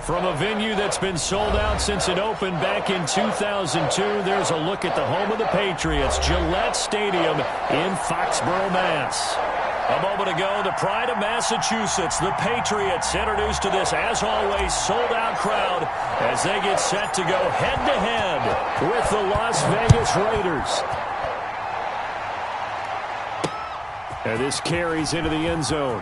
From a venue that's been sold out since it opened back in 2002, there's a look at the home of the Patriots, Gillette Stadium in Foxborough, Mass. A moment ago, the pride of Massachusetts, the Patriots, introduced to this, as always, sold-out crowd as they get set to go head-to-head with the Las Vegas Raiders. And this carries into the end zone.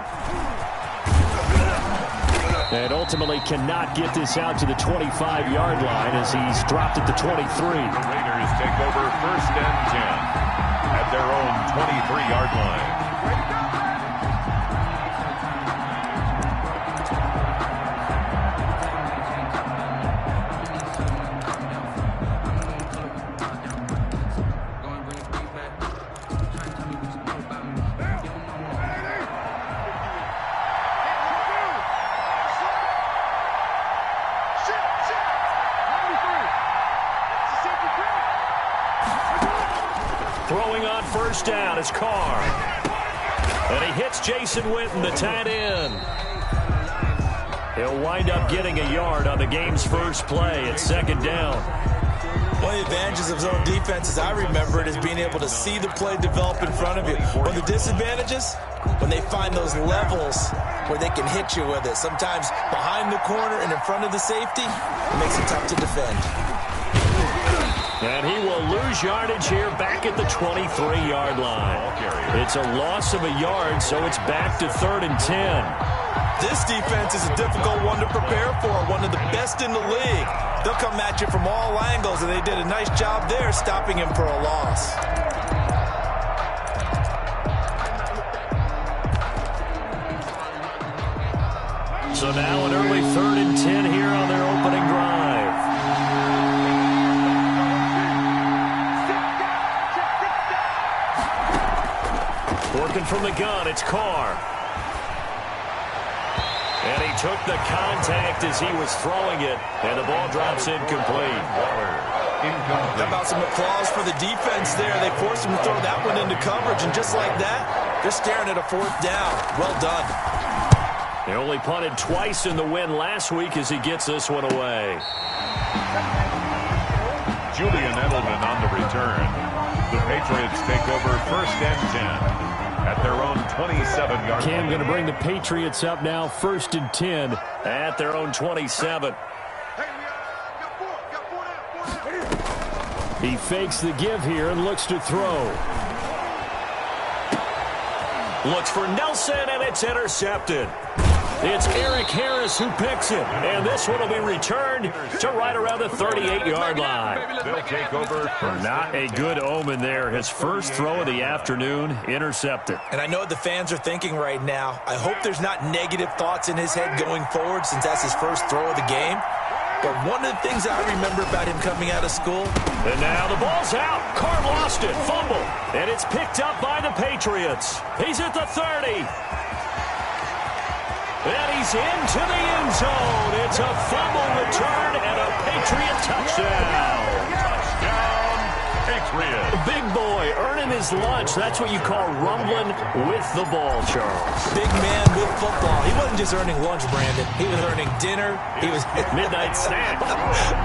And ultimately cannot get this out to the 25-yard line as he's dropped at the 23. The Raiders take over 1st and 10 at their own 23-yard line. Throwing on 1st down is Carr. And he hits Jason Witten, the tight end. He'll wind up getting a yard on the game's first play at 2nd down. One of the advantages of zone defense, as I remember it, is being able to see the play develop in front of you. One of the disadvantages, when they find those levels where they can hit you with it. Sometimes behind the corner and in front of the safety, it makes it tough to defend. And he will lose yardage here back at the 23-yard line. It's a loss of a yard, so it's back to 3rd and 10. This defense is a difficult one to prepare for, one of the best in the league. They'll come at you from all angles, and they did a nice job there stopping him for a loss. So now an early 3rd and 10 here on their opening drive. Working from the gun, it's Carr. And he took the contact as he was throwing it, and the ball drops incomplete. How about some applause for the defense there? They forced him to throw that one into coverage, and just like that, they're staring at a 4th down. Well done. They only punted twice in the win last week as he gets this one away. Julian Edelman on the return. The Patriots take over 1st and 10. At their own 27-yard line. Cam going to bring the Patriots up now, 1st and 10 at their own 27. He fakes the give here and looks to throw. Looks for Nelson, and it's intercepted. It's Eric Harris who picks it, and this one will be returned to right around the 38-yard line. They'll take over. Not a good omen there. His first throw of the afternoon, intercepted. And I know what the fans are thinking right now. I hope there's not negative thoughts in his head going forward since that's his first throw of the game. But one of the things I remember about him coming out of school. And now the ball's out. Carr lost it. Fumble. And it's picked up by the Patriots. He's at the 30. And he's into the end zone. It's a fumble return and a Patriot touchdown. Touchdown, Patriots. Big boy earning his lunch. That's what you call rumbling with the ball, Charles. Big man with football. He wasn't just earning lunch, Brandon. He was earning dinner. He was midnight snack.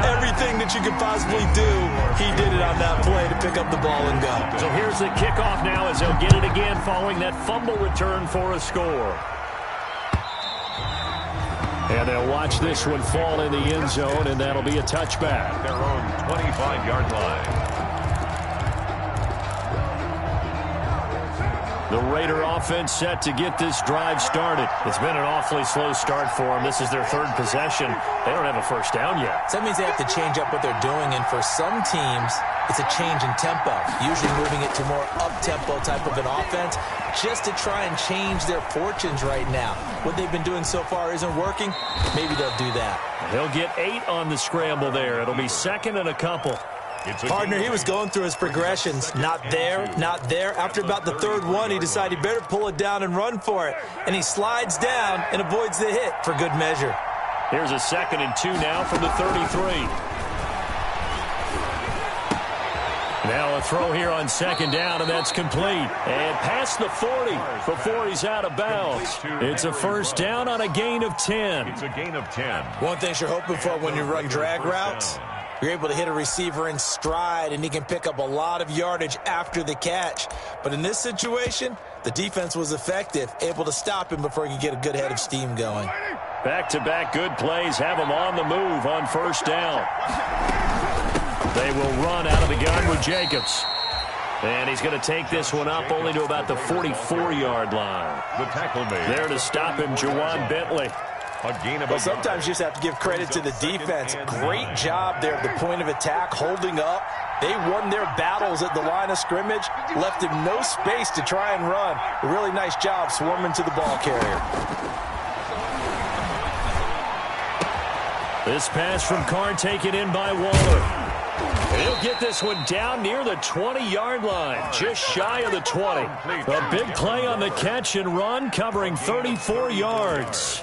Everything that you could possibly do, he did it on that play to pick up the ball and go. So here's the kickoff now as they'll get it again following that fumble return for a score. And they'll watch this one fall in the end zone, and that'll be a touchback. Their own 25-yard line. The Raider offense set to get this drive started. It's been an awfully slow start for them. This is their 3rd possession. They don't have a first down yet. So that means they have to change up what they're doing, and for some teams, it's a change in tempo, usually moving it to more up-tempo type of an offense just to try and change their fortunes right now. What they've been doing so far isn't working. Maybe they'll do that. He'll get 8 on the scramble there. It'll be 2nd and a couple. Partner, he was going through his progressions. Not there, not there. After about the 3rd one, he decided he better pull it down and run for it. And he slides down and avoids the hit for good measure. Here's a 2nd and 2 now from the 33. Now a throw here on second down, and that's complete. And past the 40 before he's out of bounds. It's a first down on a gain of 10. It's a gain of 10. One thing you're hoping for when you run drag routes, you're able to hit a receiver in stride, and he can pick up a lot of yardage after the catch. But in this situation, the defense was effective, able to stop him before he could get a good head of steam going. Back-to-back good plays have him on the move on first down. They will run out of the gun with Jacobs. And he's going to take this one up only to about the 44-yard line. The tackle made. There to stop him, Jawan Bentley. Well, sometimes you just have to give credit to the defense. Great job there at the point of attack, holding up. They won their battles at the line of scrimmage, left him no space to try and run. A really nice job swarming to the ball carrier. This pass from Carr taken in by Waller. He'll get this one down near the 20-yard line, just shy of the 20. A big play on the catch and run, covering 34 yards.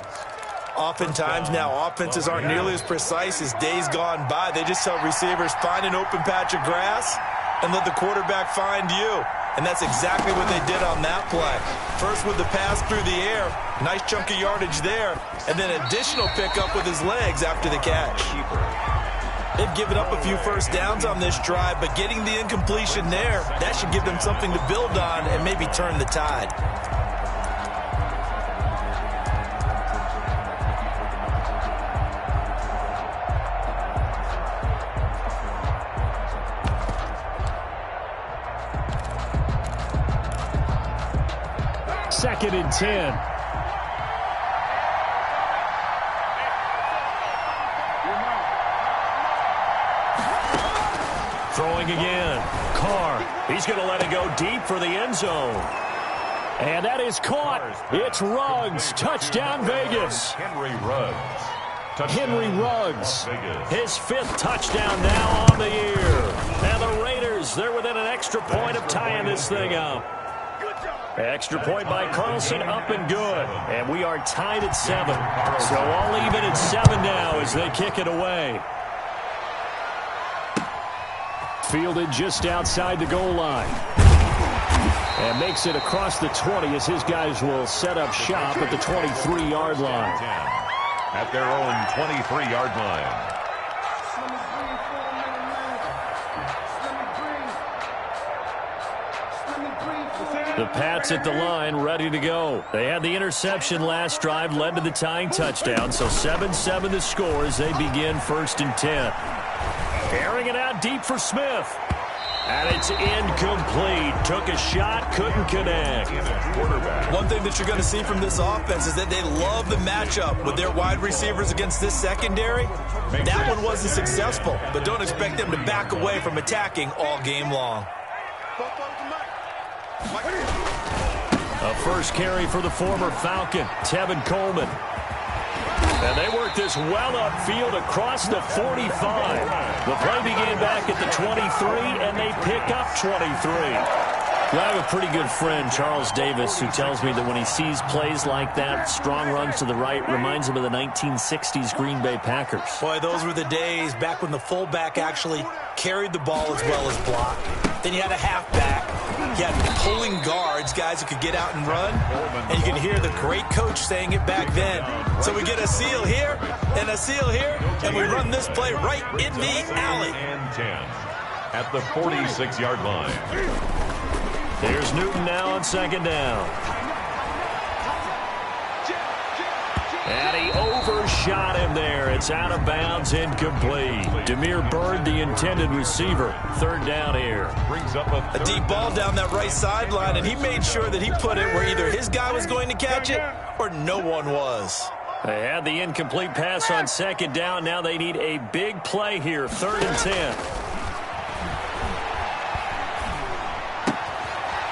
Oftentimes now, offenses aren't nearly as precise as days gone by. They just tell receivers, find an open patch of grass and let the quarterback find you. And that's exactly what they did on that play. First with the pass through the air, nice chunk of yardage there, and then additional pickup with his legs after the catch. They've given up a few first downs on this drive, but getting the incompletion there, that should give them something to build on and maybe turn the tide. Second and 10. Throwing again. Carr. He's going to let it go deep for the end zone. And that is caught. It's Ruggs. Touchdown, Vegas. Henry Ruggs. Henry Ruggs. His fifth touchdown now on the year. And the Raiders, they're within an extra point of tying this thing up. Extra point by Carlson, up and good. And we are tied at 7. So all even at 7 now as they kick it away. Fielded just outside the goal line. And makes it across the 20 as his guys will set up shop at the 23-yard line. At their own 23-yard line. The Pats at the line, ready to go. They had the interception last drive, led to the tying touchdown. So 7-7 the score as they begin first and 10. Airing it out deep for Smith. And it's incomplete. Took a shot, couldn't connect. One thing that you're going to see from this offense is that they love the matchup with their wide receivers against this secondary. That one wasn't successful, but don't expect them to back away from attacking all game long. A first carry for the former Falcon, Tevin Coleman. And they work this well upfield across the 45. The play began back at the 23, and they pick up 23. Well, I have a pretty good friend, Charles Davis, who tells me that when he sees plays like that, strong runs to the right, reminds him of the 1960s Green Bay Packers. Boy, those were the days back when the fullback actually carried the ball as well as blocked. Then you had a halfback. You had pulling guards, guys who could get out and run. And you can hear the great coach saying it back then. So we get a seal here and a seal here, and we run this play right in the alley. And 10 at the 46-yard line. Here's Newton now on second down. And he overshot him there. It's out of bounds, incomplete. Damiere Byrd, the intended receiver. Third down here. Brings up a deep ball down that right sideline, and he made sure that he put it where either his guy was going to catch it or no one was. They had the incomplete pass on second down. Now they need a big play here. Third and 10.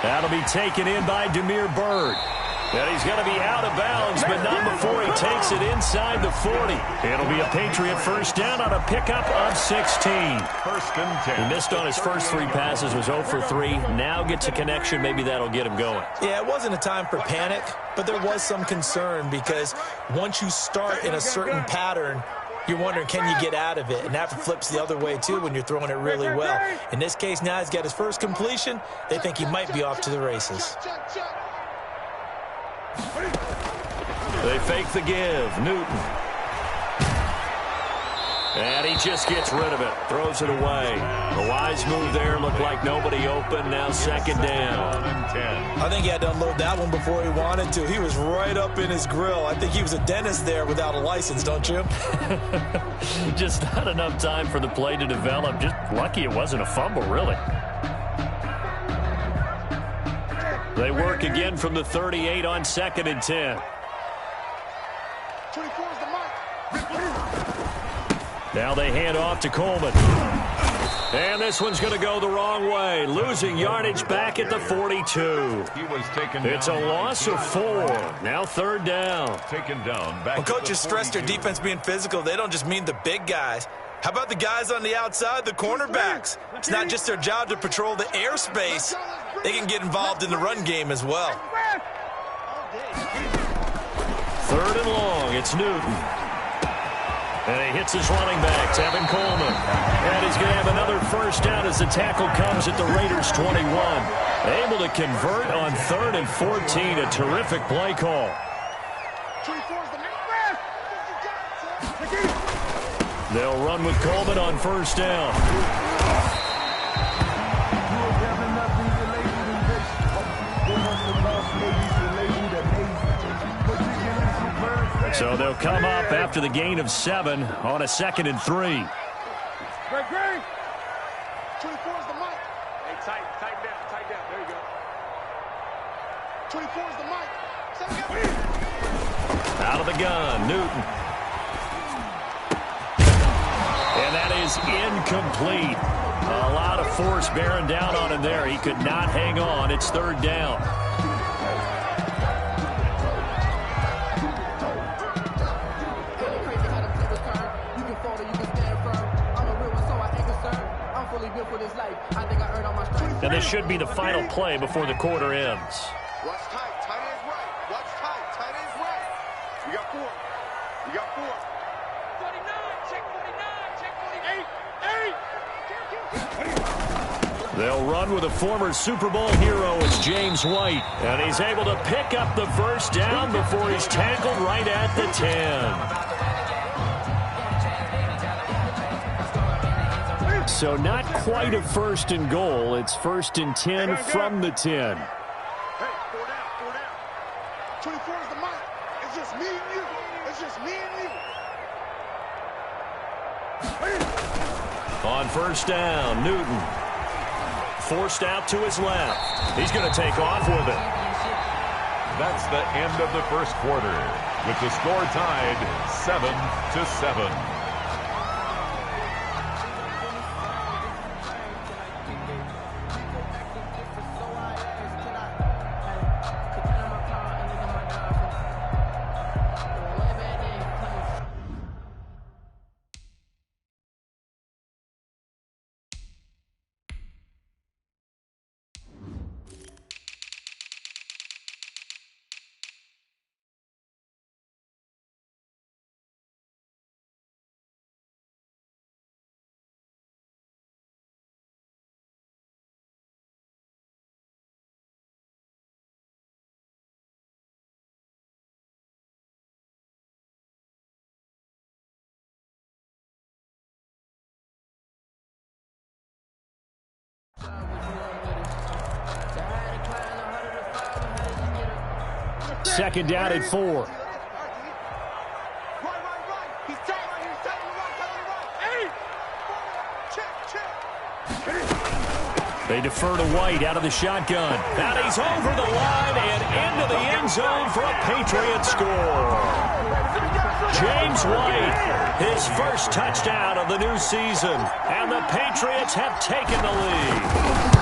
That'll be taken in by Damiere Byrd. And he's going to be out of bounds, but not before he takes it inside the 40. It'll be a Patriot first down on a pickup of 16. First and 10. He missed on his first 3 passes, was 0 for 3. Now gets a connection. Maybe that'll get him going. Yeah, it wasn't a time for panic, but there was some concern because once you start in a certain pattern, you're wondering, can you get out of it? And that flips the other way, too, when you're throwing it really well. In this case, now he's got his first completion. They think he might be off to the races. They fake the give. Newton. And he just gets rid of it. Throws it away. The wise move there. Looked like nobody open. Now second down. I think he had to unload that one before he wanted to. He was right up in his grill. I think he was a dentist there without a license, don't you? Just not enough time for the play to develop. Just lucky it wasn't a fumble, really. They work again from the 38 on 2nd and 10. 24 is the mark. Now they hand off to Coleman. And this one's going to go the wrong way. Losing yardage back at the 42. He was taken It's a loss of 4. Now 3rd down. Taken down. Back When coaches stress their defense being physical, they don't just mean the big guys. How about the guys on the outside, the cornerbacks? It's not just their job to patrol the airspace. They can get involved in the run game as well. 3rd and long. It's Newton. And he hits his running back, Tevin Coleman. And he's going to have another first down as the tackle comes at the Raiders' 21. Able to convert on 3rd and 14. A terrific play call. 24 is the mark. They'll run with Coleman on first down. So they'll come up after the gain of 7 on a 2nd and 3. 24 is the mark. Hey, tighten down. There you go. 24 is the mark. Out of the gun, Newton. And that is incomplete. A lot of force bearing down on him there. He could not hang on. It's 3rd down. And this should be the final play before the quarter ends. Watch tight. Tight ends right. Watch tight. Tight ends right. We got 4. We got 4. 49. Check 49. Check 48. They'll run with a former Super Bowl hero. It's James White. And he's able to pick up the first down before he's tackled right at the 10. So not quite a 1st and goal. It's 1st and 10 from the 10. Hey, 4 down. 24 is the mark. It's just me and you. It's just me and you. On first down, Newton. Forced out to his left. He's going to take off with it. That's the end of the first quarter, with the score tied 7-7. Second down at 4. They defer to White out of the shotgun. And he's over the line and into the end zone for a Patriot score. James White, his first touchdown of the new season. And the Patriots have taken the lead.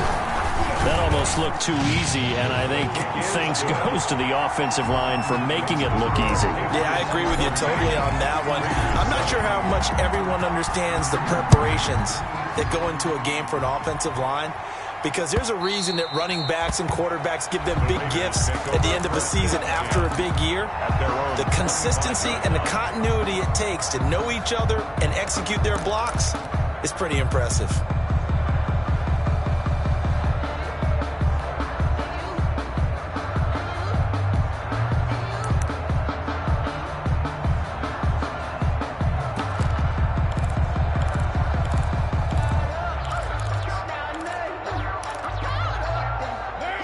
That almost looked too easy, and I think thanks goes to the offensive line for making it look easy. Yeah, I agree with you totally on that one. I'm not sure how much everyone understands the preparations that go into a game for an offensive line, because there's a reason that running backs and quarterbacks give them big gifts at the end of a season after a big year. The consistency and the continuity it takes to know each other and execute their blocks is pretty impressive.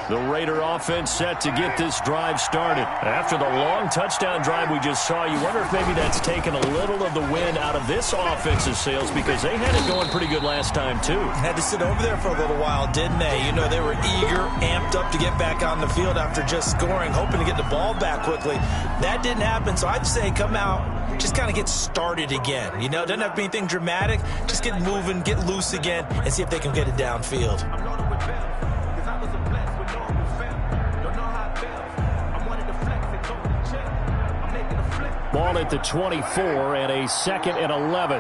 The Raider offense set to get this drive started. After the long touchdown drive we just saw, you wonder if maybe that's taken a little of the wind out of this offense's sails, because they had it going pretty good last time too. Had to sit over there for a little while, didn't they? You know, they were eager, amped up to get back on the field after just scoring, hoping to get the ball back quickly. That didn't happen, so I'd say come out, just kind of get started again. You know, doesn't have to be anything dramatic. Just get moving, get loose again, and see if they can get it downfield. Ball at the 24 and a 2nd and 11.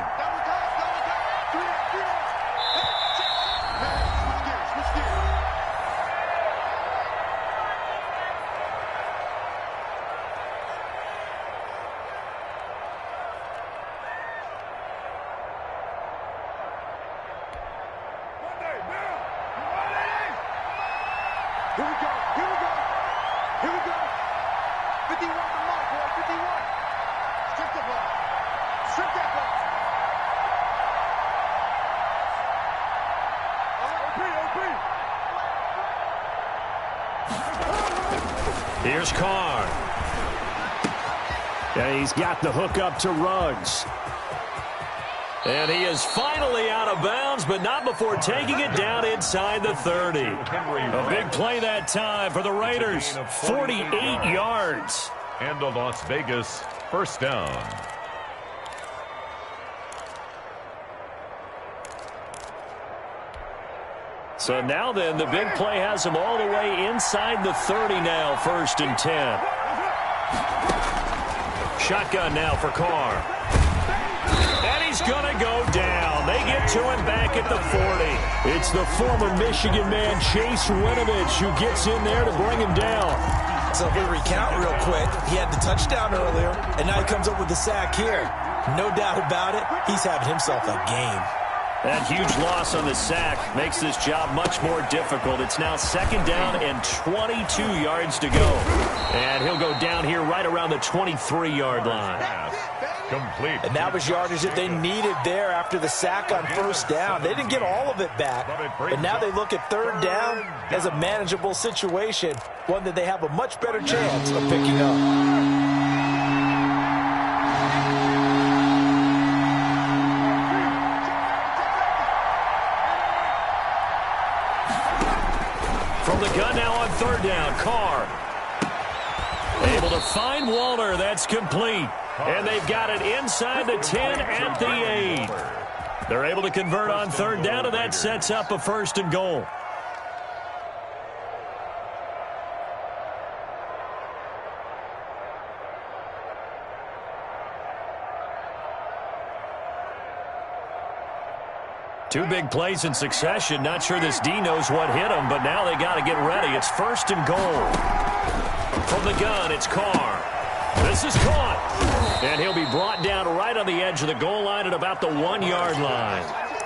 Here we go. Here we go. Here we go. 51 to mark, boy. 51. Strip the ball. Strip that ball. OP. Here's Carr. And he's got the hook up to Ruggs. And he is finally out of bounds, but not before taking it down inside the 30. A big play that time for the Raiders. 48 yards. And a Las Vegas first down. So now then, the big play has him all the way inside the 30 now, 1st and 10. Shotgun now for Carr. And he's going to go down. They get to him back at the 40. It's the former Michigan man, Chase Winovich, who gets in there to bring him down. So if we recount real quick, he had the touchdown earlier, and now he comes up with the sack here. No doubt about it, he's having himself a game. That huge loss on the sack makes this job much more difficult. It's now 2nd down and 22 yards to go. And he'll go down here right around the 23-yard line. Complete. And that was yardage that they needed there after the sack on 1st down. They didn't get all of it back, but now they look at 3rd down as a manageable situation, one that they have a much better chance of picking up. From the gun now on 3rd down, Carr. Able to find Waller. That's complete. And they've got it inside the 10 at the 8. They're able to convert on 3rd down, and that sets up a 1st and goal. Two big plays in succession. Not sure this D knows what hit him, but now they got to get ready. It's 1st and goal. From the gun, it's Carr. This is caught. And he'll be brought down right on the edge of the goal line at about the 1-yard line.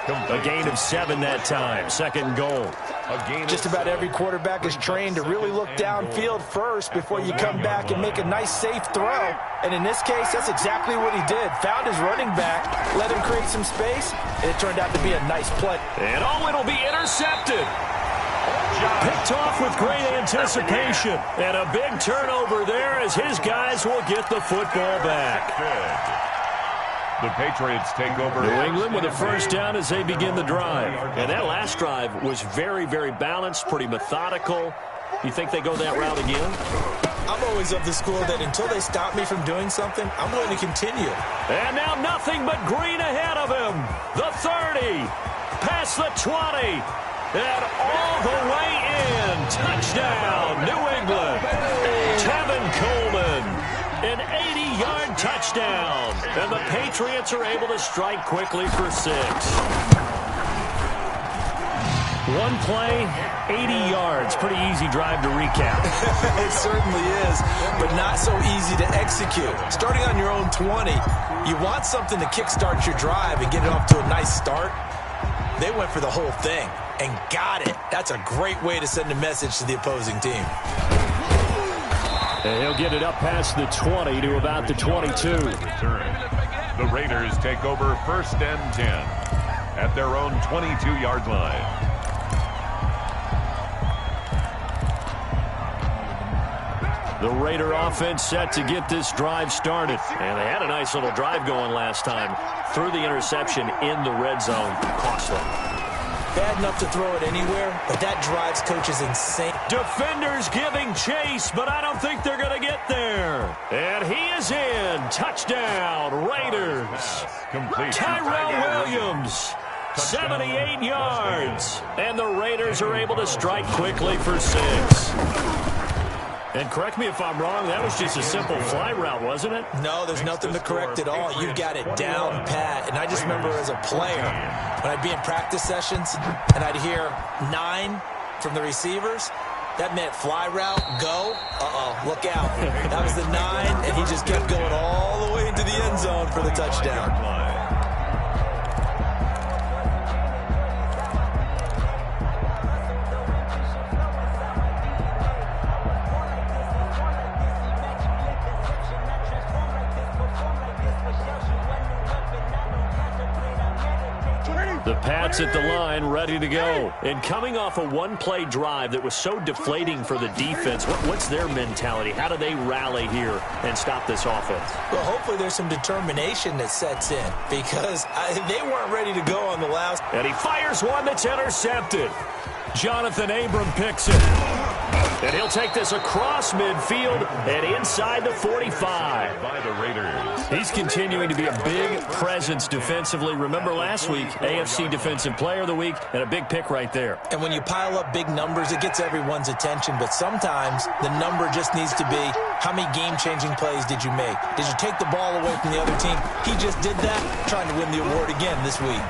A gain of 7 that time. 2nd and goal. Just about every quarterback is trained to really look downfield first before you come back and make a nice, safe throw. And in this case, that's exactly what he did. Found his running back, let him create some space, and it turned out to be a nice play. And it'll be intercepted. Picked off with great anticipation. And a big turnover there as his guys will get the football back. The Patriots take over. New England with a 1st down as they begin the drive. And that last drive was very, very balanced, pretty methodical. You think they go that route again? I'm always of the school that until they stop me from doing something, I'm going to continue. And now nothing but green ahead of him. The 30, past the 20, and all the way in. Touchdown, New England. Tevin Coleman, an 80-yard touchdown. And the Patriots are able to strike quickly for 6. One play, 80 yards. Pretty easy drive to recap. It certainly is, but not so easy to execute. Starting on your own 20, you want something to kickstart your drive and get it off to a nice start. They went for the whole thing and got it. That's a great way to send a message to the opposing team. And he'll get it up past the 20 to about the 22. The Raiders take over 1st and 10 at their own 22-yard line. The Raider offense set to get this drive started. And they had a nice little drive going last time. Threw the interception in the red zone. Costly. Bad enough to throw it anywhere, but that drives coaches insane. Defenders giving chase, but I don't think they're going to get there. And he is in. Touchdown, Raiders. Tyrell Williams, 78 yards. And the Raiders are able to strike quickly for 6. And correct me if I'm wrong, that was just a simple fly route, wasn't it? No, there's nothing to correct at all. You've got it down pat. And I just remember as a player, when I'd be in practice sessions and I'd hear 9 from the receivers, that meant fly route, go. Look out. That was the 9, and he just kept going all the way into the end zone for the touchdown. The Pats at the line, ready to go. And coming off a one-play drive that was so deflating for the defense, what's their mentality? How do they rally here and stop this offense? Well, hopefully there's some determination that sets in because they weren't ready to go on the last. And he fires one that's intercepted. Jonathan Abram picks it. And he'll take this across midfield and inside the 45. By the Raiders. He's continuing to be a big presence defensively. Remember last week, AFC Defensive Player of the Week, and a big pick right there. And when you pile up big numbers, it gets everyone's attention. But sometimes the number just needs to be, how many game-changing plays did you make? Did you take the ball away from the other team? He just did that, trying to win the award again this week.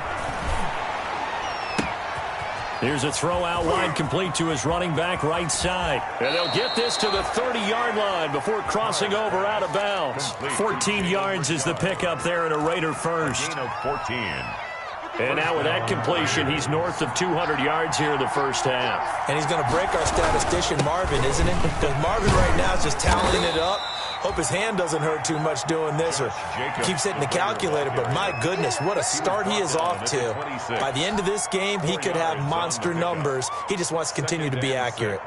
Here's a throw out wide, complete to his running back right side. And they'll get this to the 30-yard line before crossing over out of bounds. 14 yards is the pickup there, and a Raider first. Gain of 14. And now with that completion, he's north of 200 yards here in the first half. And he's going to break our statistician, Marvin, isn't it? Because Marvin right now is just tallying it up. Hope his hand doesn't hurt too much doing this or keeps hitting the calculator. But my goodness, what a start he is off to. By the end of this game, he could have monster numbers. He just wants to continue to be accurate.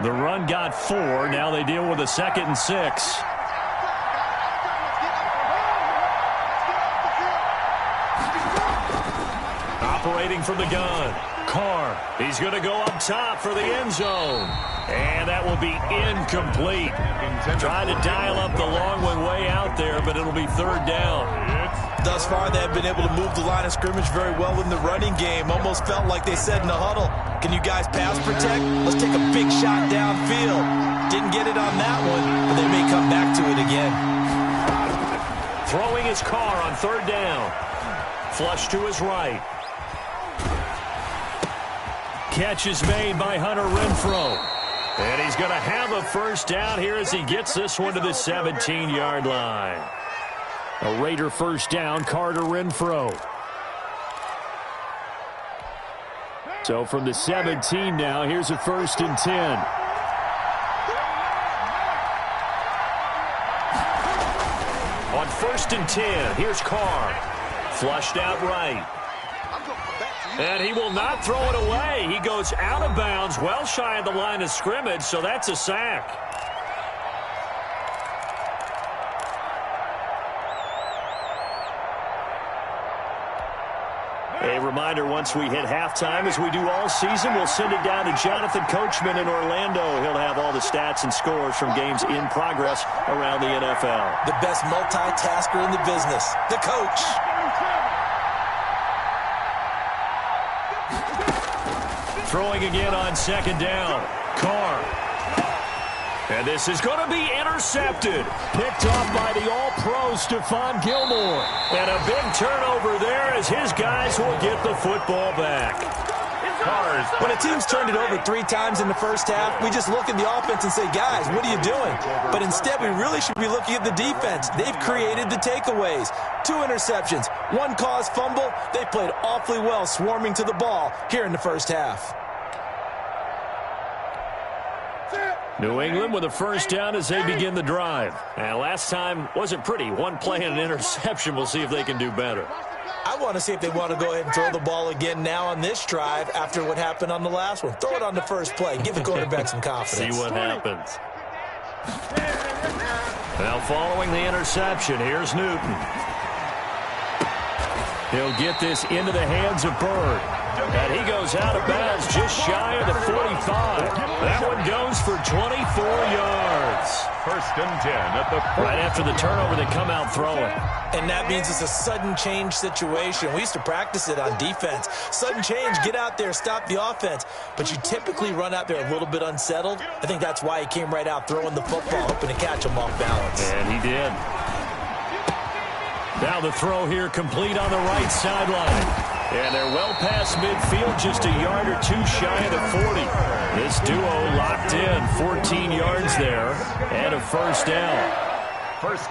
The run got 4. Now they deal with a 2nd and 6. Operating from the gun. Carr. He's going to go up top for the end zone. And that will be incomplete. Trying to dial up the long one way out there, but it'll be 3rd down. Thus far, they have been able to move the line of scrimmage very well in the running game. Almost felt like they said in the huddle, can you guys pass protect? Let's take a big shot downfield. Didn't get it on that one, but they may come back to it again. Throwing his Carr on 3rd down. Flush to his right. Catch is made by Hunter Renfrow. And he's going to have a 1st down here as he gets this one to the 17-yard line. A Raider 1st down, Carter Renfrow. So from the 17 now, here's a 1st and 10. On 1st and 10, here's Carr. Flushed out right. And he will not throw it away. He goes out of bounds, well shy of the line of scrimmage, so that's a sack. A reminder, once we hit halftime, as we do all season, we'll send it down to Jonathan Coachman in Orlando. He'll have all the stats and scores from games in progress around the NFL. The best multitasker in the business, the coach. Throwing again on 2nd down. Carr. And this is going to be intercepted. Picked off by the All-Pro Stephon Gilmore. And a big turnover there as his guys will get the football back. When a team's turned it over 3 times in the first half, we just look at the offense and say, guys, what are you doing? But instead, we really should be looking at the defense. They've created the takeaways. 2 interceptions, 1 caused fumble. They played awfully well swarming to the ball here in the first half. New England with a first down as they begin the drive. And last time wasn't pretty. 1 play and an interception. We'll see if they can do better. I want to see if they want to go ahead and throw the ball again now on this drive after what happened on the last one. Throw it on the first play. Give the quarterback some confidence. See what happens. Now following the interception, here's Newton. He'll get this into the hands of Bird. And he goes out of bounds just shy of the 45. That one goes for 24 yards. First and 10 at the 40. Right after the turnover, they come out throwing. And that means it's a sudden change situation. We used to practice it on defense. Sudden change, get out there, stop the offense. But you typically run out there a little bit unsettled. I think that's why he came right out throwing the football, hoping to catch him off balance. And he did. Now the throw here complete on the right sideline. And they're well past midfield, just a yard or 2 shy of the 40. This duo locked in, 14 yards there, and a first down.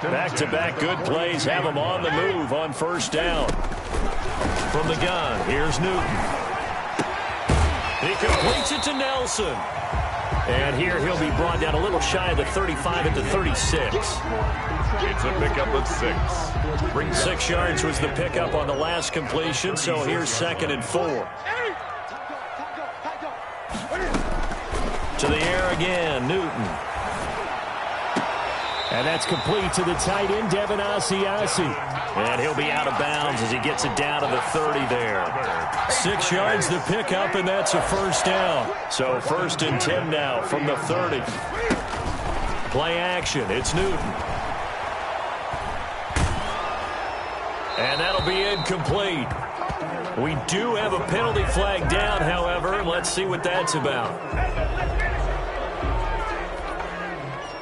Back-to-back good plays have them on the move on first down. From the gun, here's Newton. He completes it to Nelson. And here he'll be brought down a little shy of the 35 at the 36. It's a pickup of 6. Bring 6 yards was the pickup on the last completion, so here's 2nd and 4. To the air again, Newton. And that's complete to the tight end, Devin Asiasi. And he'll be out of bounds as he gets it down to the 30 there. 6 yards the pickup, and that's a first down. So 1st and 10 now from the 30. Play action, it's Newton. And that'll be incomplete. We do have a penalty flag down, however. Let's see what that's about.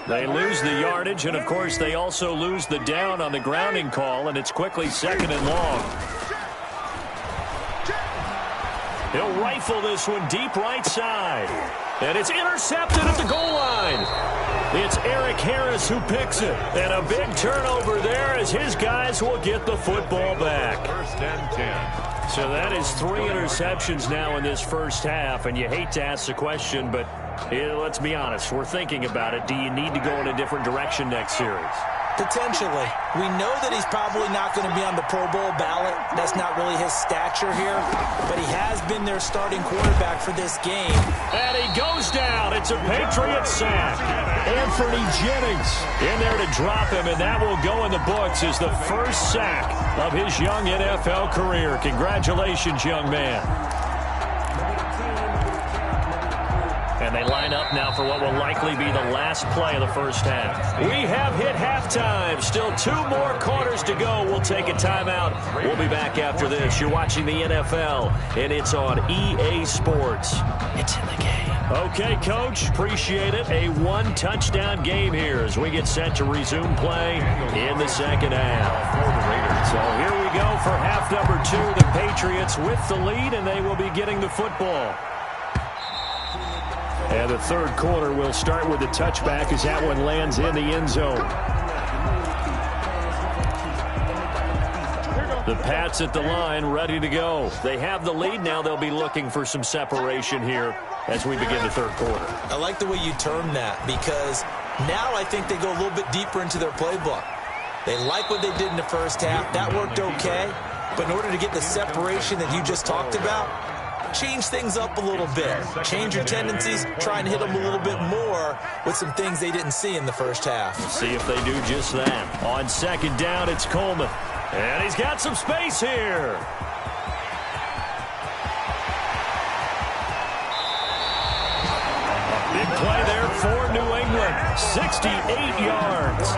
They lose the yardage, and, of course, they also lose the down on the grounding call, and it's quickly 2nd and long. He'll rifle this one deep right side. And it's intercepted at the goal line. It's Eric Harris who picks it. And a big turnover there as his guys will get the football back. 1st and 10. So that is 3 interceptions now in this first half. And you hate to ask the question, but let's be honest. We're thinking about it. Do you need to go in a different direction next series? Potentially. We know that he's probably not going to be on the Pro Bowl ballot. That's not really his stature here. But he has been their starting quarterback for this game. And he goes down. It's a Patriot sack. Anthony Jennings in there to drop him, and that will go in the books as the first sack of his young NFL career. Congratulations, young man. And they line up now for what will likely be the last play of the first half. We have hit halftime. Still 2 more quarters to go. We'll take a timeout. We'll be back after this. You're watching the NFL, and it's on EA Sports. It's in the game. Okay, Coach. Appreciate it. A 1-touchdown game here as we get set to resume play in the second half. So here we go for half number 2. The Patriots with the lead, and they will be getting the football. And the third quarter will start with the touchback as that one lands in the end zone. The Pats at the line, ready to go. They have the lead now. They'll be looking for some separation here as we begin the third quarter. I like the way you term that because now I think they go a little bit deeper into their playbook. They like what they did in the first half. That worked okay. But in order to get the separation that you just talked about, change things up a little bit. Change your tendencies. Try and hit them a little bit more with some things they didn't see in the first half. We'll see if they do just that. On second down, it's Coleman. And he's got some space here. Big play there for New England. 68 yards.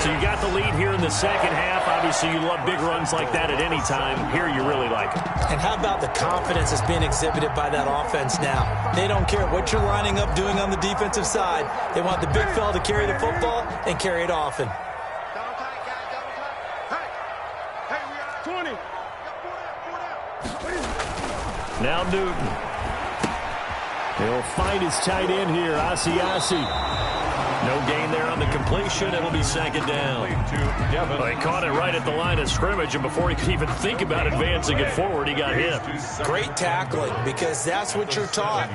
So you got the lead here in the second half. Obviously, you love big runs like that at any time. Here, you really like it. And how about the confidence that's being exhibited by that offense now? They don't care what you're lining up doing on the defensive side. They want the big fella to carry the football and carry it often. Now Newton. He'll find his tight end here, Asiasi. No gain there on the completion. It'll be second down. Well, he caught it right at the line of scrimmage, and before he could even think about advancing it forward, he got hit. Great tackling, because that's what you're taught.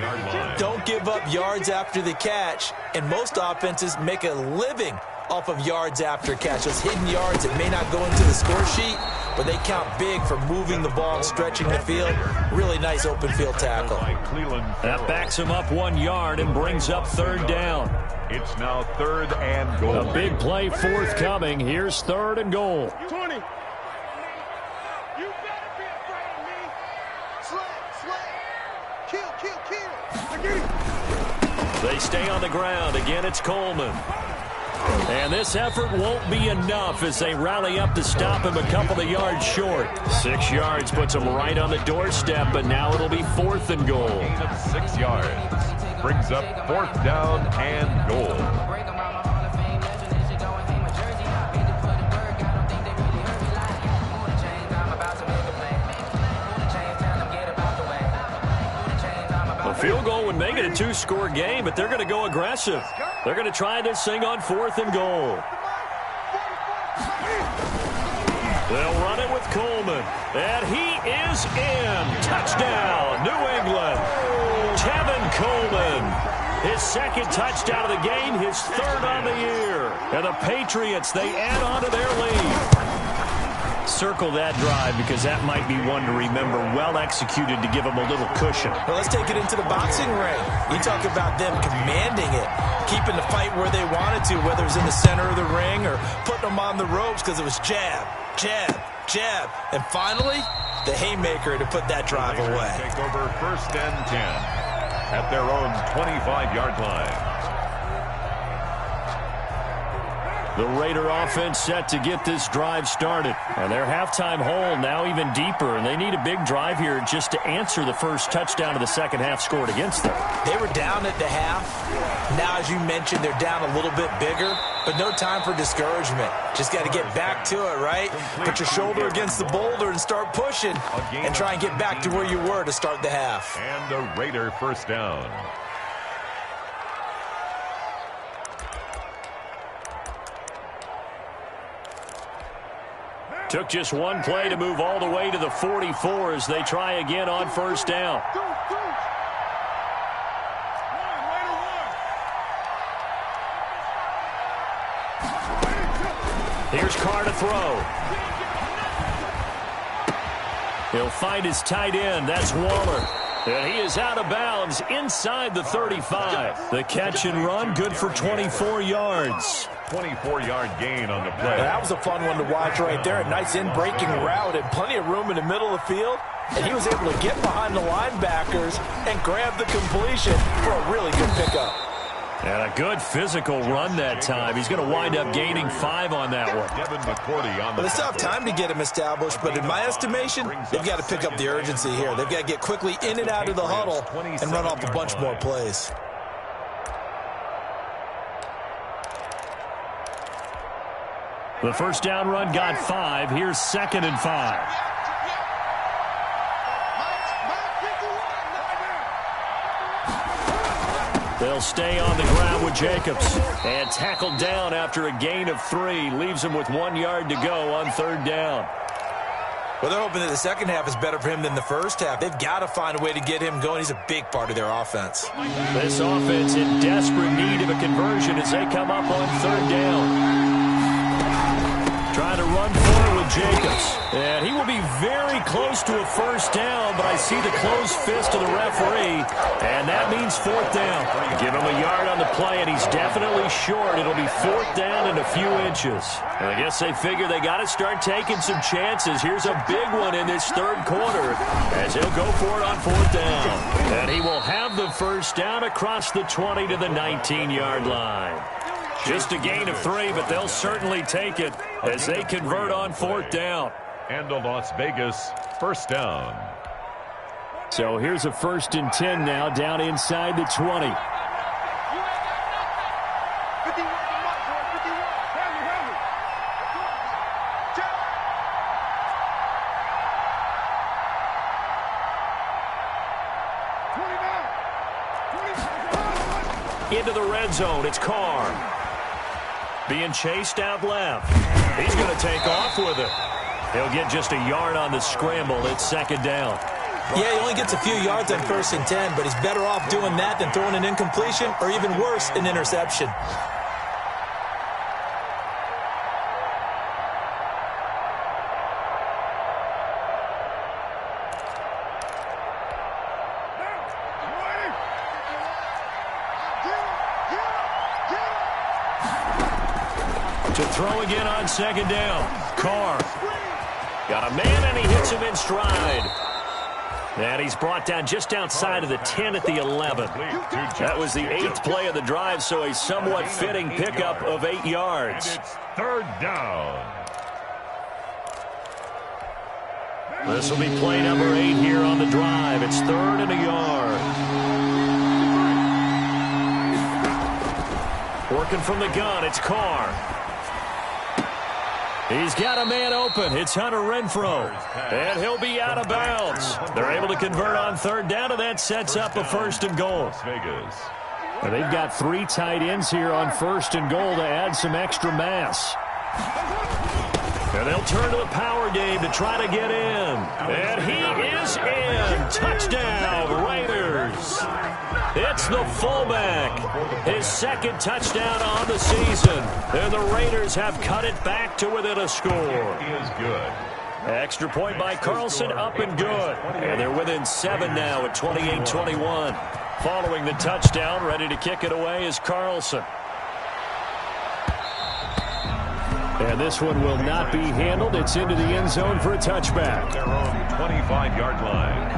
Don't give up yards after the catch, and most offenses make a living off of yards after catch. Those hidden yards that may not go into the score sheet, but they count big for moving the ball and stretching the field. Really nice open field tackle. That backs him up 1 yard and brings up third down. It's now 3rd and goal. A big play forthcoming. Here's 3rd and goal. 20. You better be afraid of me. Slay. Kill. They stay on the ground. Again, it's Coleman. And this effort won't be enough as they rally up to stop him a couple of yards short. 6 yards puts him right on the doorstep, but now it'll be 4th and goal. Gain of 6 yards. Brings up 4th down and goal. A field goal would make it a 2-score game, but they're going to go aggressive. They're going to try this thing on 4th and goal. They'll run it with Coleman. And he is in. Touchdown, New England. Tevin Coleman. His 2nd touchdown of the game, his 3rd on the year. And the Patriots, they add on to their lead. Circle that drive because that might be one to remember. Well executed to give them a little cushion. Well, let's take it into the boxing ring. You talk about them commanding it, keeping the fight where they wanted to, whether it was in the center of the ring or putting them on the ropes because it was jab, and finally, the haymaker to put that drive away. Take over 1st and 10 at their own 25-yard line. The Raider offense set to get this drive started. And their halftime hole now even deeper, and they need a big drive here just to answer the first touchdown of the second half scored against them. They were down at the half. Now, as you mentioned, they're down a little bit bigger, but no time for discouragement. Just got to get back to it, right? Put your shoulder against the boulder and start pushing and try and get back to where you were to start the half. And the Raider 1st down. Took just one play to move all the way to the 44 as they try again on 1st down. Here's Carr to throw. He'll find his tight end. That's Waller. And he is out of bounds inside the 35. The catch and run good for 24 yards. 24-yard gain on the play. That was a fun one to watch right there. A nice in-breaking route and plenty of room in the middle of the field. And he was able to get behind the linebackers and grab the completion for a really good pickup. And a good physical run that time. He's going to wind up gaining 5 on that one. Devin McCourty on the Well, they still have time to get him established, but in my estimation, they've got to pick up the urgency here. They've got to get quickly in and out of the huddle and run off a bunch more plays. The 1st down run got 5. Here's 2nd and 5. They'll stay on the ground with Jacobs. And tackled down after a gain of 3. Leaves him with 1 yard to go on 3rd down. Well, they're hoping that the second half is better for him than the first half. They've got to find a way to get him going. He's a big part of their offense. This offense in desperate need of a conversion as they come up on 3rd down. Trying to run forward with Jacobs. And he will be very close to a 1st down, but I see the closed fist of the referee, and that means 4th down. Give him a yard on the play, and he's definitely short. It'll be 4th down and a few inches. And I guess they figure they got to start taking some chances. Here's a big one in this 3rd quarter as he'll go for it on 4th down. And he will have the 1st down across the 20 to the 19-yard line. Just a gain of 3, but they'll certainly take it as they convert on 4th down. And a Las Vegas first down. So here's a 1st and 10 now, down inside the 20. Into the red zone, it's Carr. Being chased out left. He's going to take off with it. He'll get just a yard on the scramble. It's 2nd down. Yeah, he only gets a few yards on 1st and 10, but he's better off doing that than throwing an incompletion or even worse, an interception. To throw again on 2nd down. Carr. Got a man, and he hits him in stride. And he's brought down just outside of the 10 at the 11. That was the 8th play of the drive, so a somewhat fitting pickup of 8 yards. And it's 3rd down. This will be play number 8 here on the drive. It's 3rd and a yard. Working from the gun, it's Carr. He's got a man open. It's Hunter Renfrow. And he'll be out of bounds. They're able to convert on 3rd down, and that sets up a 1st and goal. Las Vegas. And they've got 3 tight ends here on 1st and goal to add some extra mass. And they'll turn to the power game to try to get in. And he is in. Touchdown, Raiders. It's the fullback. His 2nd touchdown on the season. And the Raiders have cut it back to within a score. He is good. Extra point by Carlson, up and good. And they're within 7 now at 28-21. Following the touchdown, ready to kick it away is Carlson. And this one will not be handled. It's into the end zone for a touchback. Their own 25-yard line.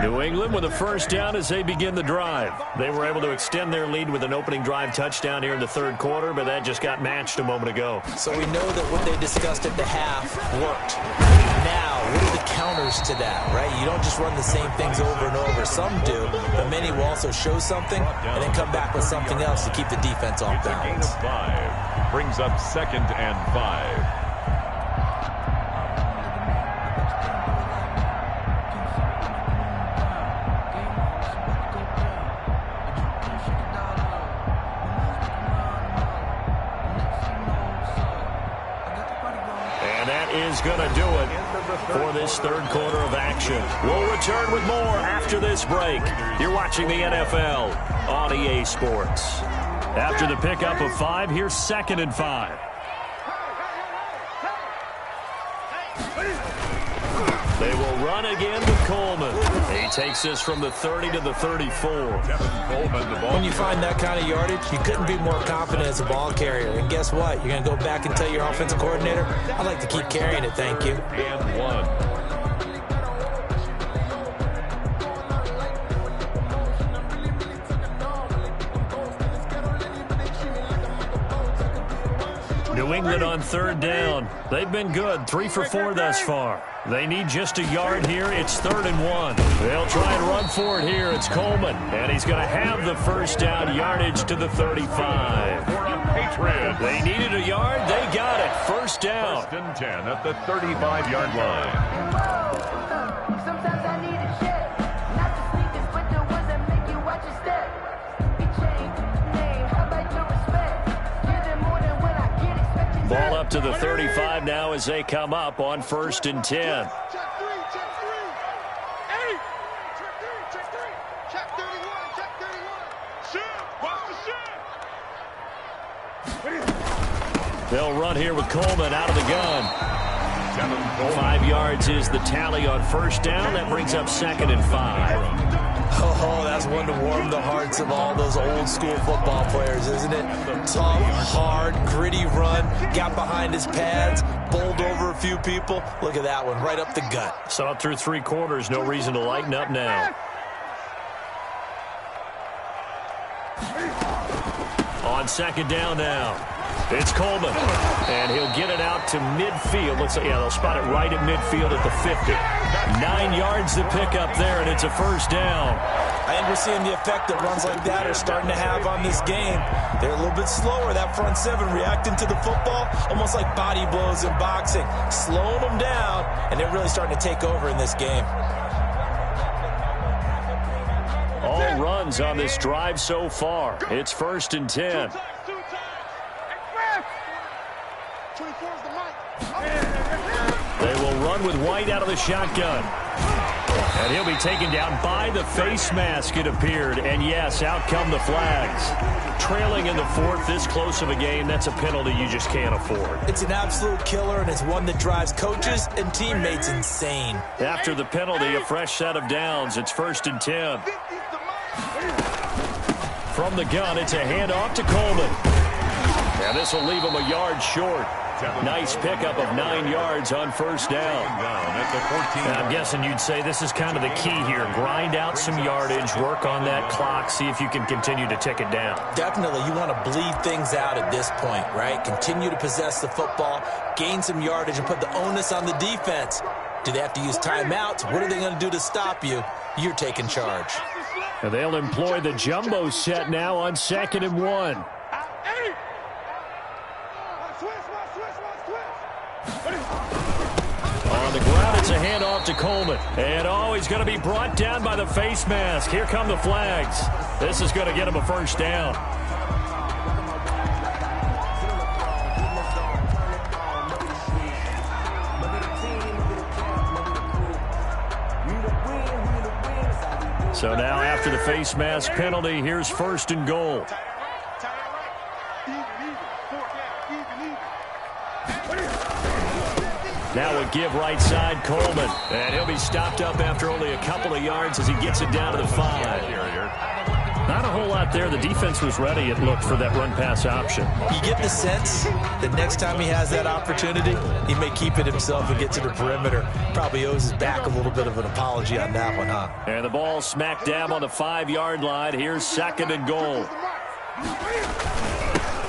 New England with a 1st down as they begin the drive. They were able to extend their lead with an opening drive touchdown here in the 3rd quarter, but that just got matched a moment ago. So we know that what they discussed at the half worked. Now, what are the counters to that, right? You don't just run the same things over and over. Some do, but many will also show something and then come back with something else to keep the defense off balance. Gain of 5 brings up 2nd and 5. Is going to do it for this 3rd quarter of action. We'll return with more after this break. You're watching the NFL on EA Sports. After the pickup of 5, here's 2nd and 5. They will run again with Coleman. He takes this from the 30 to the 34. When you find that kind of yardage, you couldn't be more confident as a ball carrier. And guess what? You're going to go back and tell your offensive coordinator, I'd like to keep carrying it, thank you. And 1. New England on 3rd down. They've been good, 3 for 4 thus far. They need just a yard here. It's 3rd and 1. They'll try and run for it here. It's Coleman, and he's going to have the 1st down, yardage to the 35. Patriots. They needed a yard. They got it. 1st down. 1st and 10 at the 35-yard line. Sometimes I need a check, not the sneakers, but the ones that make you watch your step. You change name, how about your respect? Give them more than what I get expecting. Ball up to the 35 now as they come up on 1st and 10. Check 3, check 3. Hey! Check 3, check 31, check 31. Shit, watch the shit. They'll run here with Coleman out of the gun. 5 yards is the tally on 1st down. That brings up 2nd and 5. Oh, that's one to warm the hearts of all those old school football players, isn't it? Tough, hard, gritty run, got behind his pads, bowled over a few people. Look at that one, right up the gut. Saw it through 3 quarters, no reason to lighten up now. On second down now, it's Coleman, and he'll get it out to midfield. They'll spot it right at midfield at the 50. 9 yards to pick up there, and it's a first down. I think we're seeing the effect that runs like that are starting to have on this game. They're a little bit slower, that front 7, reacting to the football, almost like body blows in boxing, slowing them down, and they're really starting to take over in this game. All runs on this drive so far. It's 1st and 10. They will run with White out of the shotgun. And he'll be taken down by the face mask, it appeared. And yes, out come the flags. Trailing in the 4th, this close of a game, that's a penalty you just can't afford. It's an absolute killer, and it's one that drives coaches and teammates insane. After the penalty, a fresh set of downs. It's 1st and 10. From the gun, it's a handoff to Coleman. And this will leave him a yard short. Nice pickup of 9 yards on first down. I'm guessing you'd say this is kind of the key here. Grind out some yardage, work on that clock, see if you can continue to tick it down. Definitely, you want to bleed things out at this point, right? Continue to possess the football, gain some yardage, and put the onus on the defense. Do they have to use timeouts? What are they going to do to stop you? You're taking charge. And they'll employ the jumbo set now on 2nd and 1. On the ground, it's a handoff to Coleman. And, he's going to be brought down by the face mask. Here come the flags. This is going to get him a first down. So now after the face mask penalty, here's 1st and goal. Now a give right side, Coleman. And he'll be stopped up after only a couple of yards as he gets it down to the 5. Not a whole lot there. The defense was ready, it looked, for that run-pass option. You get the sense that next time he has that opportunity, he may keep it himself and get to the perimeter. Probably owes his back a little bit of an apology on that one, huh? And the ball smack dab on the 5-yard line. Here's 2nd and goal.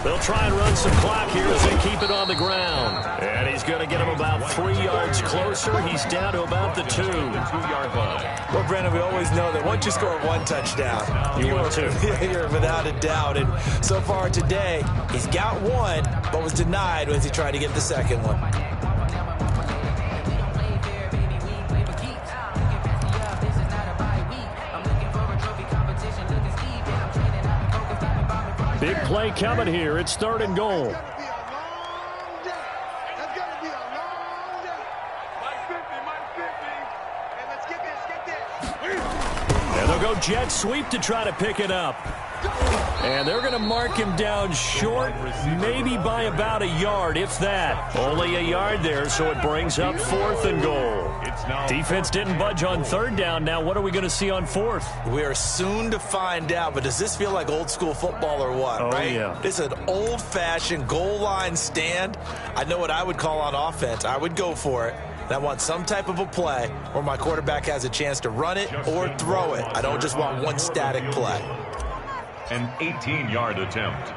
They'll try and run some clock here as they keep it on the ground. And he's going to get him about 3 yards closer. He's down to about the 2-yard line. Well, Brandon, we always know that once you score 1 touchdown, you will too. You're without a doubt. And so far today, he's got 1, but was denied as he tried to get the 2nd one. Big play coming here. It's 3rd and goal. And they'll go jet sweep to try to pick it up. And they're going to mark him down short, maybe by about a yard, if that. Only a yard there, so it brings up 4th and goal. Defense didn't budge on 3rd down. Now what are we going to see on 4th? We are soon to find out, but does this feel like old school football or what? Oh, right? Yeah. It's an old-fashioned goal line stand. I know what I would call on offense. I would go for it. And I want some type of a play where my quarterback has a chance to run it or throw it. I don't just want one static play. An 18-yard attempt.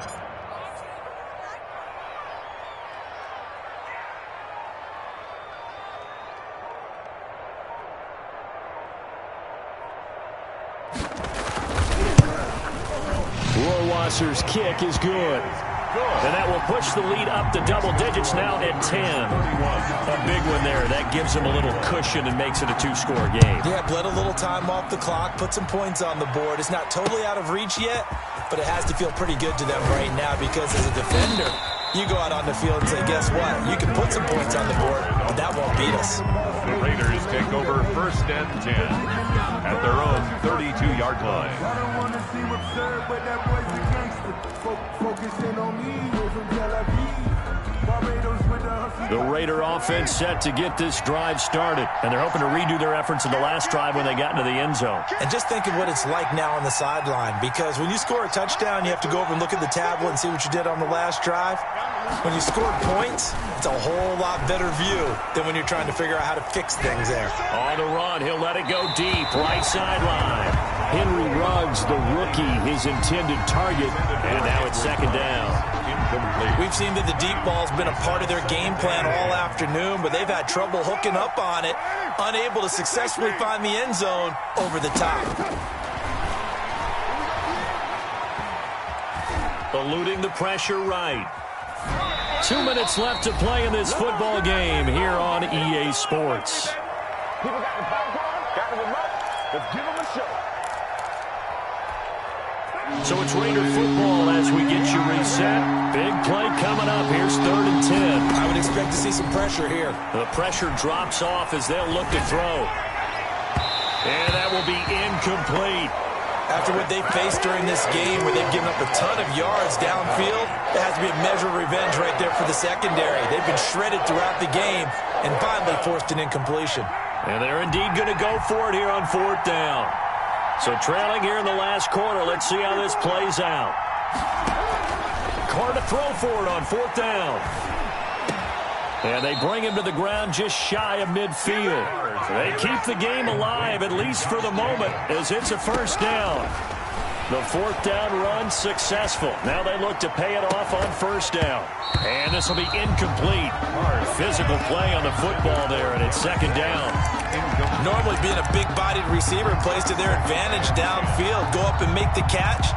Rohrwasser's kick is good. And that will push the lead up to double digits now at 10. A big one there. That gives them a little cushion and makes it a 2-score game. Yeah, bled a little time off the clock, put some points on the board. It's not totally out of reach yet, but it has to feel pretty good to them right now because as a defender, you go out on the field and say, guess what? You can put some points on the board, but that won't beat us. The Raiders take over 1st and 10 at their own 32-yard line. Focusing on me, from Tel Aviv. Barbados with the hustle The Raider offense set to get this drive started, and they're hoping to redo their efforts in the last drive when they got into the end zone. And just think of what it's like now on the sideline, because when you score a touchdown, you have to go over and look at the tablet and see what you did on the last drive. When you score points, it's a whole lot better view than when you're trying to figure out how to fix things there. On the run, he'll let it go deep, right sideline. Henry Ruggs, the rookie, his intended target, and now it's second down. We've seen that the deep ball's been a part of their game plan all afternoon, but they've had trouble hooking up on it, unable to successfully find the end zone over the top. Eluding the pressure right. 2 minutes left to play in this football game here on EA Sports. People got the popcorn, got the remote. Let's give them a show. So it's Raider football as we get you reset. Big play coming up. Here's 3rd and 10. I would expect to see some pressure here. The pressure drops off as they'll look to throw. And that will be incomplete. After what they faced during this game where they've given up a ton of yards downfield, there has to be a measure of revenge right there for the secondary. They've been shredded throughout the game and finally forced an incompletion. And they're indeed going to go for it here on 4th down. So trailing here in the last quarter. Let's see how this plays out. Carr to throw for it on 4th down. And they bring him to the ground just shy of midfield. They keep the game alive, at least for the moment, as it's a 1st down. The 4th down run successful. Now they look to pay it off on 1st down. And this will be incomplete. Hard physical play on the football there, and it's 2nd down. Normally being a big-bodied receiver plays to their advantage downfield. Go up and make the catch,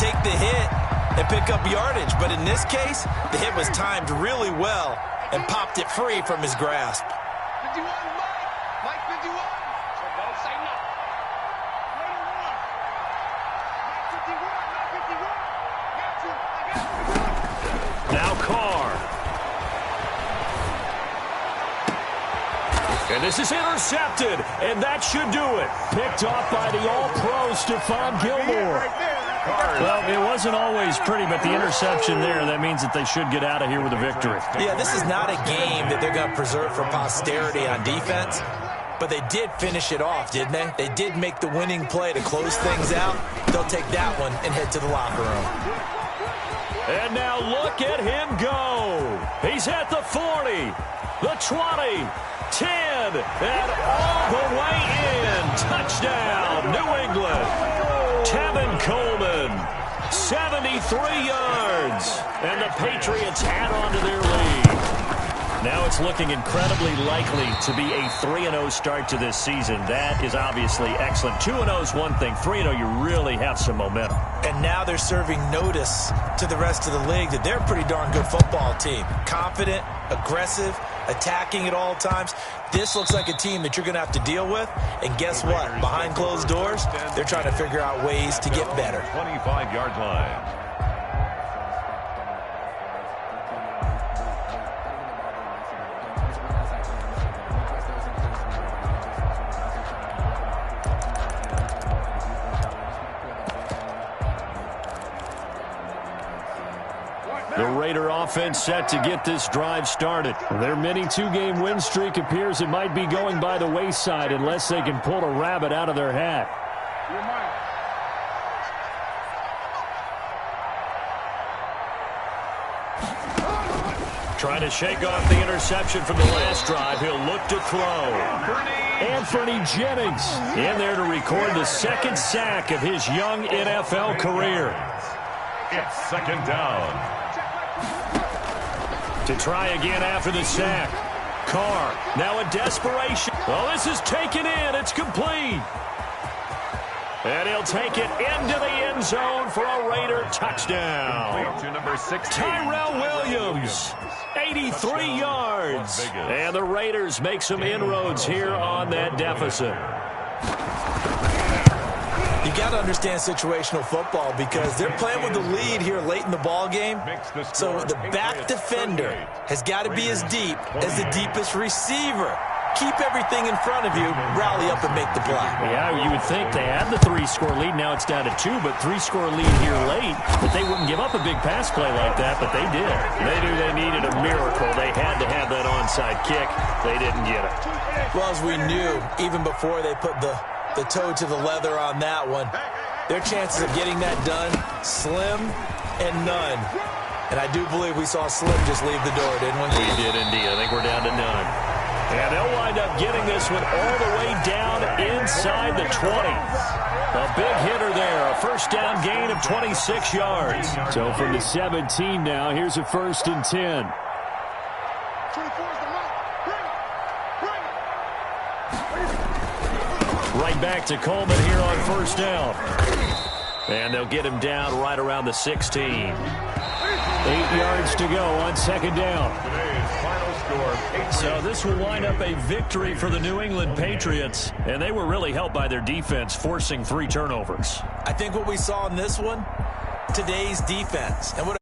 take the hit, and pick up yardage. But in this case, the hit was timed really well and popped it free from his grasp. 51, Mike 51. So don't say no. Mike 51, Mike 51. Got you. Now Carr. And this is intercepted, and that should do it. Picked off by the All-Pro Stephon Gilmore. Well, it wasn't always pretty, but the interception there, that means that they should get out of here with a victory. Yeah, this is not a game that they're going to preserve for posterity on defense, but they did finish it off, didn't they? They did make the winning play to close things out. They'll take that one and head to the locker room. And now look at him go. He's at the 40, the 20, 10, and all the way in. Touchdown, New England. Tevin Coleman, 73 yards. And the Patriots add on to their lead. Now it's looking incredibly likely to be a 3-0 start to this season. That is obviously excellent. 2-0 is one thing. 3-0, you really have some momentum. And now they're serving notice to the rest of the league that they're a pretty darn good football team. Confident, aggressive, attacking at all times. This looks like a team that you're going to have to deal with. And guess what? Behind closed doors, they're trying to figure out ways to get better. 25-yard line. The Raider offense set to get this drive started. Their mini 2-game win streak appears it might be going by the wayside unless they can pull a rabbit out of their hat. Trying to shake off the interception from the last drive. He'll look to throw. Anthony Jennings in there to record the 2nd sack of his young NFL career. It's 2nd down. To try again after the sack. Carr, now in desperation. Well, this is taken in. It's complete. And he'll take it into the end zone for a Raider touchdown. To number 16. Tyrell Williams, 83 yards. And the Raiders make some inroads here on that deficit. You got to understand situational football because they're playing with the lead here late in the ball game. So the back defender has got to be as deep as the deepest receiver. keep everything in front of you, rally up and make the play. Yeah, you would think they had the 3-score lead. Now it's down to 2, but 3-score lead here late. But they wouldn't give up a big pass play like that, but they did. They knew they needed a miracle. They had to have that onside kick. They didn't get it. Well, as we knew, even before they put the toe to the leather on that one, their chances of getting that done, slim and none. And I do believe we saw Slim just leave the door, didn't we? We did indeed. I think we're down to none. And they'll wind up getting this one all the way down inside the 20. A big hitter there. A first down gain of 26 yards. So from the 17 now, here's a 1st and 10. 24 is the mark. Bring it. Right back to Coleman here on 1st down. And they'll get him down right around the 16. 8 yards to go on 2nd down. Today's final score. So this will wind up a victory for the New England Patriots. And they were really helped by their defense, forcing 3 turnovers. I think what we saw in this one, today's defense. And what